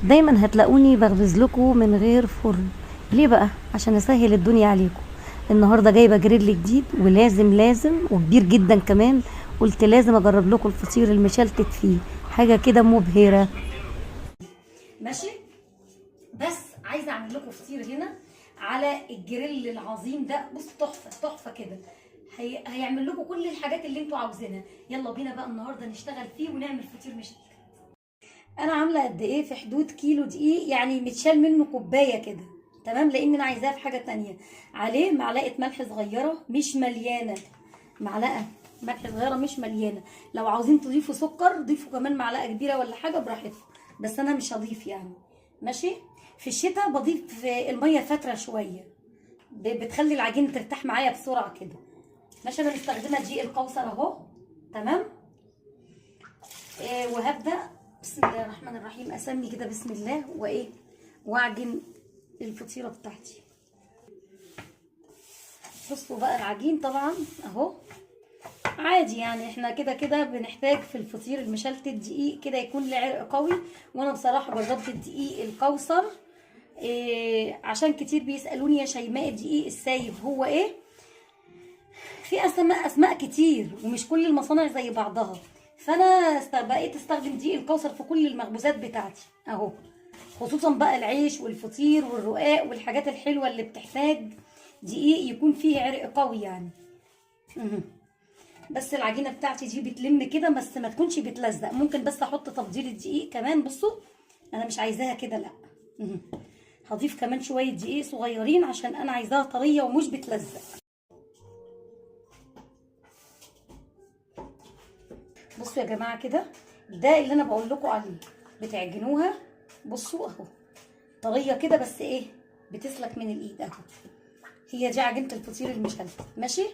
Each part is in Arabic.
دايما هتلاقوني بخبز لكم من غير فرن. ليه بقى؟ عشان اسهل الدنيا عليكم. النهارده جايبه جريل جديد ولازم وكبير جدا كمان. قلت لازم اجرب لكم الفطير المشلتت فيه، حاجه كده مبهره. ماشي، بس عايزه اعمل لكم فطير هنا على الجريل العظيم ده. بص، تحفه كده. هيعمل لكم كل الحاجات اللي انتوا عاوزينها. يلا بينا بقى النهارده نشتغل فيه ونعمل فطير مشلتت. انا عامله قد ايه؟ في حدود كيلو دقيق، يعني متشال منه كوبايه كده. تمام، لان انا عايزاه في حاجه تانية. عليه معلقه ملح صغيره مش مليانه، معلقه ملح صغيره مش مليانه. لو عاوزين تضيفوا سكر ضيفوا كمان معلقه كبيره ولا حاجه براحتكم، بس انا مش هضيف يعني. ماشي. في الشتاء بضيف الميه فتره شويه، بتخلي العجينه ترتاح معايا بسرعه كده. ماشي. انا مستخدمه دقيق الكوثر اهو. تمام. وهبدا بسم الله الرحمن الرحيم، اسمي كده بسم الله واعجن الفطيره بتاعتي. بصوا بقى العجين طبعا اهو عادي، يعني احنا كده بنحتاج في الفطير المشلتت دقيق كده يكون له عرق قوي. وانا بصراحه جربت الدقيق الكوثر. عشان كتير بيسالوني يا شيماء الدقيق السايب هو ايه؟ في اسماء كتير ومش كل المصانع زي بعضها. فانا بقيت استخدم دقيق الكوثر في كل المخبوزات بتاعتي اهو، خصوصا بقى العيش والفطير والرقاق والحاجات الحلوه اللي بتحتاج دقيق يكون فيه عرق قوي يعني. بس العجينه بتاعتي دي بتلم كده، بس ما تكونش بتلزق. ممكن بس احط تفضيل الدقيق كمان. بصوا انا مش عايزاها كده، لا. هضيف كمان شويه دقيق صغيرين عشان انا عايزاها طريه ومش بتلزق. بصوا يا جماعه كده، ده اللي انا بقول لكم عليه. بتعجنوها بصوا اهو طريه كده، بس بتسلك من الايد اهو. هي دي عجينه الفطير المشلتت. ماشي.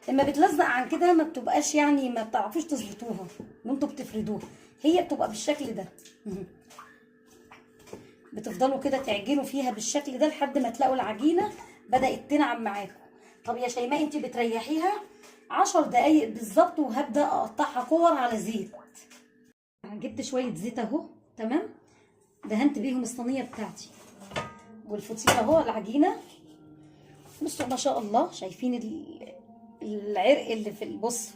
لما بتلزق عن كده ما بتبقاش، يعني ما بتعرفوش تظبطوها وانتوا بتفردوها. هي بتبقى بالشكل ده. بتفضلوا كده تعجنوا فيها بالشكل ده لحد ما تلاقوا العجينه بدات تنعم معاكم. طب يا شيماء انت بتريحيها 10 دقايق بالظبط، وهبدا اقطعها كور على زيت. جبت شويه زيت اهو. تمام. دهنت بيهم الصينيه بتاعتي والفطيره اهو العجينه. بصوا ما شاء الله، شايفين العرق اللي في البص،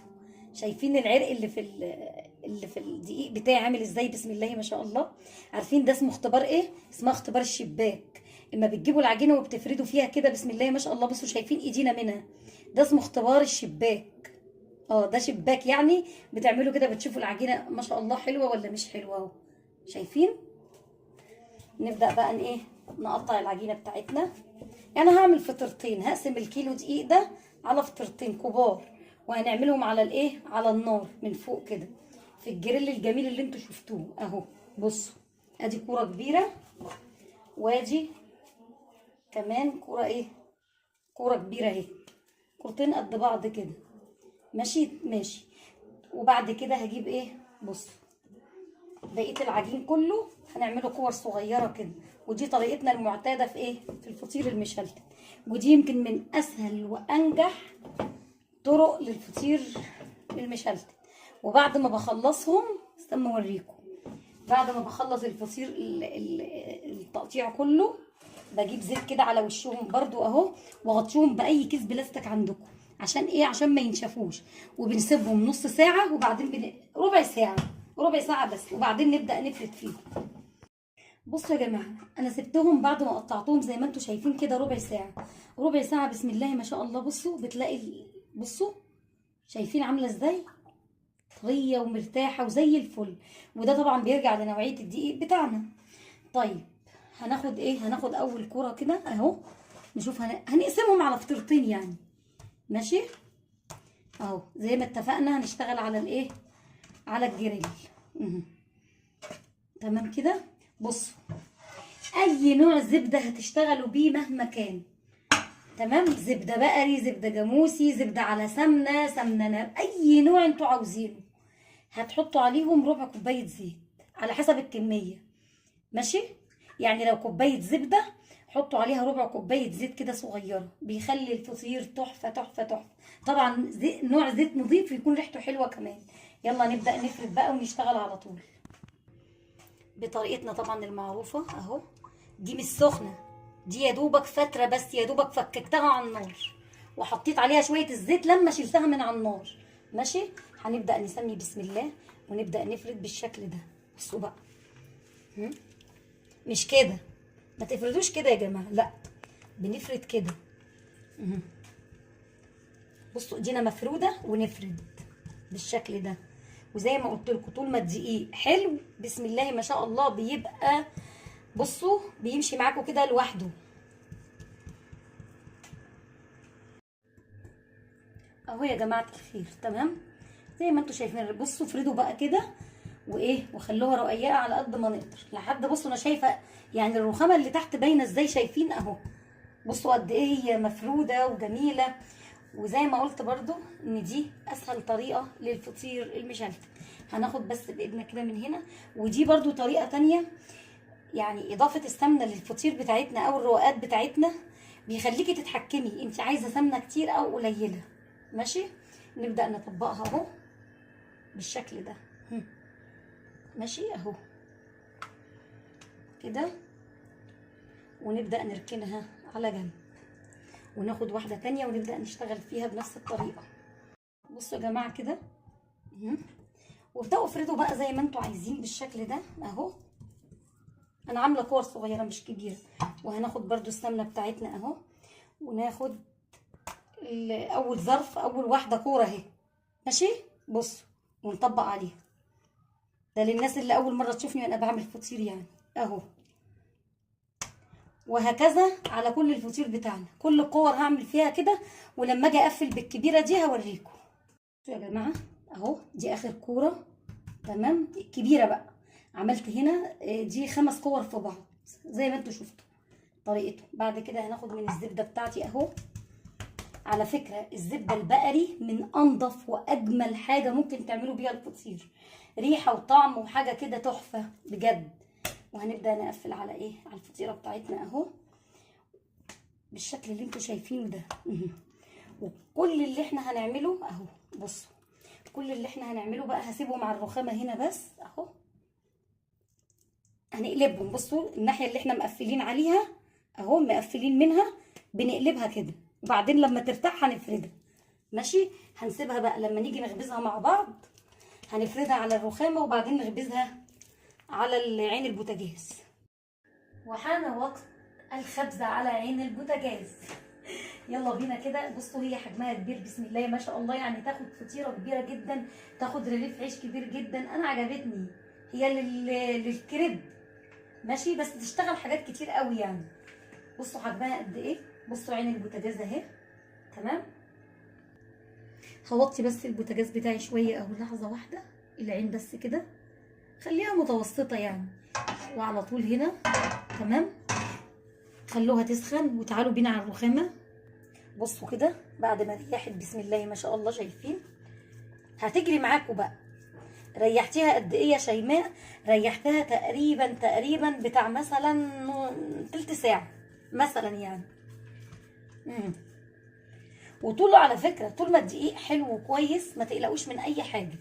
شايفين العرق اللي في الدقيق بتاعي عامل ازاي؟ بسم الله ما شاء الله. عارفين ده اسمه اختبار ايه؟ اسمه اختبار الشباك. اما بتجيبوا العجينه وبتفردوا فيها كده بسم الله ما شاء الله. بصوا شايفين ايدينا منها؟ ده اسمه اختبار الشباك. ده شباك يعني. بتعملوا كده بتشوفوا العجينه ما شاء الله حلوه ولا مش حلوه اهو. شايفين؟ نبدا بقى نقطع العجينه بتاعتنا. يعني هعمل فطرتين، هقسم الكيلو دقيق ده على فطرتين كبار، وهنعملهم على على النار من فوق كده في الجريل الجميل اللي انتوا شفتوه اهو. بصوا ادي كوره كبيره، وادي كمان كوره كبيره اهي. كورتين قد بعض كده. ماشي. وبعد كده هجيب بصوا بقيه العجين كله هنعمله كور صغيره كده. ودي طريقتنا المعتاده في الفطير المشلتت. ودي يمكن من اسهل وانجح طرق للفطير المشلتت. وبعد ما بخلصهم استنوا اوريكم. بعد ما بخلص الفطير التقطيع كله بجيب زيت كده على وشهم برضو اهو، واغطيهم باي كيس بلاستيك عندكم. عشان ما ينشفوش. وبنسيبهم نص ساعه، وبعدين ربع ساعه بس، وبعدين نبدا نفرد فيهم. بصوا يا جماعه، انا سبتهم بعد ما قطعتهم زي ما انتم شايفين كده ربع ساعه بسم الله ما شاء الله. بصوا بصوا شايفين عامله ازاي؟ طريه ومرتاحه وزي الفل. وده طبعا بيرجع لنوعيه الدقيق بتاعنا. طيب هناخد اول كوره كده اهو. نشوف هنقسمهم على فطيرتين يعني. ماشي اهو زي ما اتفقنا هنشتغل على الجريل. تمام كده. بصوا اي نوع زبده هتشتغلوا بيه مهما كان. تمام. زبده بقري، زبده جاموسي، زبده على سمنه نار، اي نوع انتوا عاوزينه. هتحطوا عليهم ربع كوبايه زيت على حسب الكميه. ماشي. يعني لو كوبايه زبده حطوا عليها ربع كوبايه زيت كده صغيره، بيخلي الفطير تحفه. طبعا نوع زيت نظيف يكون ريحته حلوه كمان. يلا نبدا نفرد بقى ونشتغل على طول. بطريقتنا طبعا المعروفه اهو. دي مش سخنه، دي يا دوبك فتره بس، يا دوبك فككتها على النار وحطيت عليها شويه الزيت لما شلتها من على النار. ماشي. هنبدا نسمي بسم الله ونبدا نفرد بالشكل ده. بصوا بقى، مش كده، ما تفردوش كده يا جماعه، لا بنفرد كده. بصوا ايدينا مفروده ونفرد بالشكل ده. وزي ما قلت لكم طول ما الدقيق حلو بسم الله ما شاء الله بيبقى، بصوا بيمشي معاكم كده لوحده. اهو يا جماعه الخير تمام زي ما انتم شايفين. بصوا افردوا بقى كده وايه وخلوها رقيقه على قد ما نقدر لحد، بصوا انا شايفه يعني الرخامه اللي تحت باينه ازاي، شايفين اهو. بصوا قد ايه هي مفروده وجميله. وزي ما قلت برضو ان دي اسهل طريقه للفطير المشلتت. هناخد بس بايدنا كده من هنا. ودي برضو طريقه تانية، يعني اضافه السمنه للفطير بتاعتنا او الرقاقات بتاعتنا بيخليكي تتحكمي انت عايزه سمنه كتير او قليله. ماشي. نبدا نطبقها اهو بالشكل ده. ماشي اهو كده. ونبدا نركنها على جنب وناخد واحده تانية ونبدا نشتغل فيها بنفس الطريقه. بصوا يا جماعه كده، وابداوا افردوا بقى زي ما انتوا عايزين بالشكل ده اهو. انا عامله كور صغيره مش كبيره. وهناخد برضو السمنه بتاعتنا اهو وناخد اول ظرف، اول واحده كوره اهي. ماشي. بصوا ونطبق عليها. ده للناس اللي اول مره تشوفني وانا بعمل فطير يعني اهو. وهكذا على كل الفطير بتاعنا، كل الكور هعمل فيها كده. ولما اجي اقفل بالكبيره دي هوريكم. يا جماعه اهو دي اخر كوره تمام. الكبيره بقى عملت هنا دي 5 كور في بعض زي ما انتوا شفتوا طريقته. بعد كده هناخد من الزبده بتاعتي اهو. على فكره الزبده البقري من انضف واجمل حاجه ممكن تعملوا بيها الفطير، ريحه وطعم وحاجه كده تحفه بجد. وهنبدا نقفل على ايه، على الفطيره بتاعتنا اهو بالشكل اللي انتوا شايفينه ده. وكل اللي احنا هنعمله اهو، بصوا كل اللي احنا هنعمله بقى هسيبه مع الرخامه هنا بس اهو. هنقلبهم. بصوا الناحيه اللي احنا مقفلين عليها اهو، مقفلين منها بنقلبها كده وبعدين لما ترتاح هنفردها. ماشي. هنسيبها بقى لما نيجي نخبزها مع بعض هنفردها على الرخامه وبعدين نخبزها على عين البوتاجاز. وحان وقت الخبز على عين البوتاجاز. يلا بينا كده. بصوا هي حجمها كبير بسم الله ما شاء الله، يعني تاخد فطيره كبيره جدا، تاخد رغيف عيش كبير جدا. انا عجبتني هي للكريب. ماشي. بس تشتغل حاجات كتير قوي يعني. بصوا حجمها قد ايه. بصوا عين البوتاجاز اهي تمام. هوطي بس البوتاجاز بتاعي شويه اهو، لحظه واحده. العين بس كده خليها متوسطه يعني. وعلى طول هنا تمام. خلوها تسخن وتعالوا بينا على الرخامه. بصوا كده بعد ما ريحت بسم الله ما شاء الله، شايفين هتجري معاكم بقى. ريحتيها قد ايه يا شيماء؟ ريحتها تقريبا بتاع مثلا تلت ساعه مثلا يعني. وطول على فكره طول ما الدقيق حلو وكويس ما تقلقوش من اي حاجه.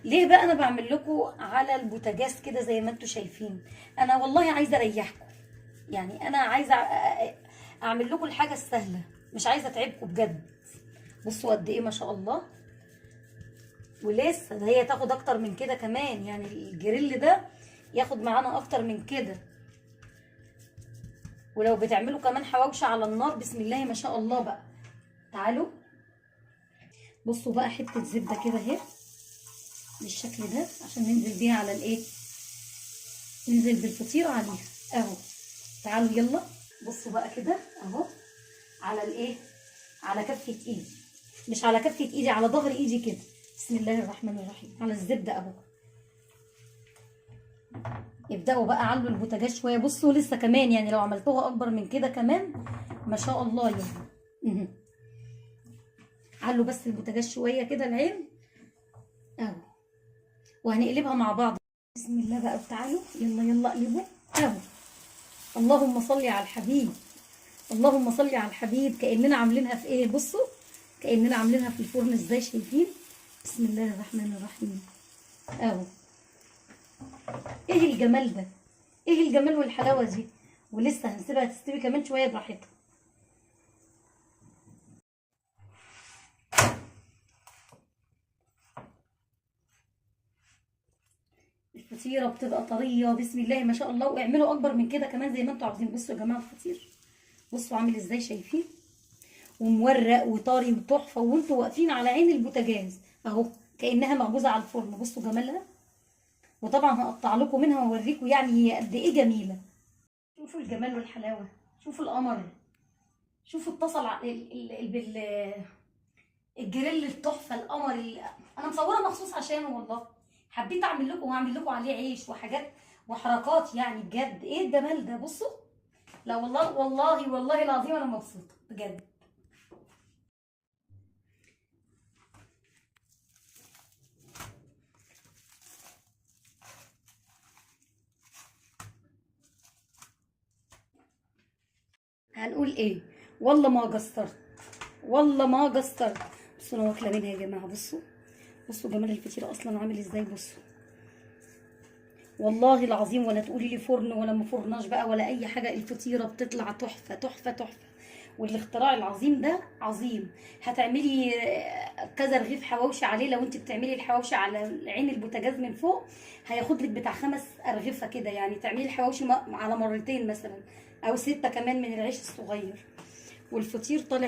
ليه بقى انا بعمل لكم على البوتاجاز كده زي ما انتم شايفين؟ انا والله عايزه اريحكم، يعني انا عايزه اعمل لكم الحاجه السهله، مش عايزه اتعبكم بجد. بصوا قد ايه ما شاء الله. ولسه ده هي تاخد اكتر من كده كمان، يعني الجريل ده ياخد معانا اكتر من كده. ولو بتعملوا كمان حواوشي على النار بسم الله ما شاء الله بقى. تعالوا بصوا بقى حته زبده كده اهي بالشكل ده عشان ننزل بيها على الايه، ننزل بالفطيره عليها اهو. تعالوا يلا بصوا بقى كده اهو على الايه، على كفه ايدي، مش على كفه ايدي، على ظهر ايدي كده. بسم الله الرحمن الرحيم. على الزبده اهو. ابداوا بقى علوا البوتاجاز شويه. بصوا لسه كمان يعني لو عملتوها اكبر من كده كمان ما شاء الله يعني. علوا بس البوتاجاز شويه كده العين اهو. وهنقلبها مع بعض بسم الله بقى. تعالوا يلا اقلبوا اهو. اللهم صل على الحبيب، اللهم صل على الحبيب. كاننا عاملينها في ايه، بصوا كاننا عاملينها في الفرن ازاي، شايفين؟ بسم الله الرحمن الرحيم اهو. ايه الجمال ده، ايه الجمال والحلاوه دي. ولسه هنسيبها تستوي كمان شويه براحتها. الفطيره بتبقى طريه بسم الله ما شاء الله، واعملوا اكبر من كده كمان زي ما انتوا عاوزين. بصوا يا جماعه الفطير، بصوا عامل ازاي، شايفين؟ ومورق وطري وتحفه، وانتوا واقفين على عين البوتاجاز اهو كانها مخبوزه على الفرن. بصوا جمالها. وطبعا هقطع لكم منها واوريكم يعني هي قد ايه جميله. شوفوا الجمال والحلاوه، شوفوا القمر، شوفوا الطاسه الجريل التحفه القمر انا مصوره مخصوص عشانه والله. حبيت اعمل لكم واعمل لكم عليه عيش وحاجات وحركات يعني بجد. ايه الجمال ده، بصوا. لا والله والله والله العظيم انا مبسوطه بجد. هنقول ايه؟ والله ما قصرت، والله ما قصرت. بصوا انا واكله منها يا جماعه. بصوا بصوا جمال الفطيره اصلا عامل ازاي. بصوا والله العظيم، ولا تقولي لي فرن ولا ما فرناش بقى ولا اي حاجه، الفطيره بتطلع تحفه تحفه تحفه. والاختراع العظيم ده عظيم. هتعملي كذا رغيف حواوشي عليه. لو انت بتعملي الحواوشي على عين البوتاجاز من فوق هياخد لك بتاع 5 ارغفه كده، يعني تعملي الحواوشي على مرتين مثلا او 6 كمان من العيش الصغير. والفطير طالع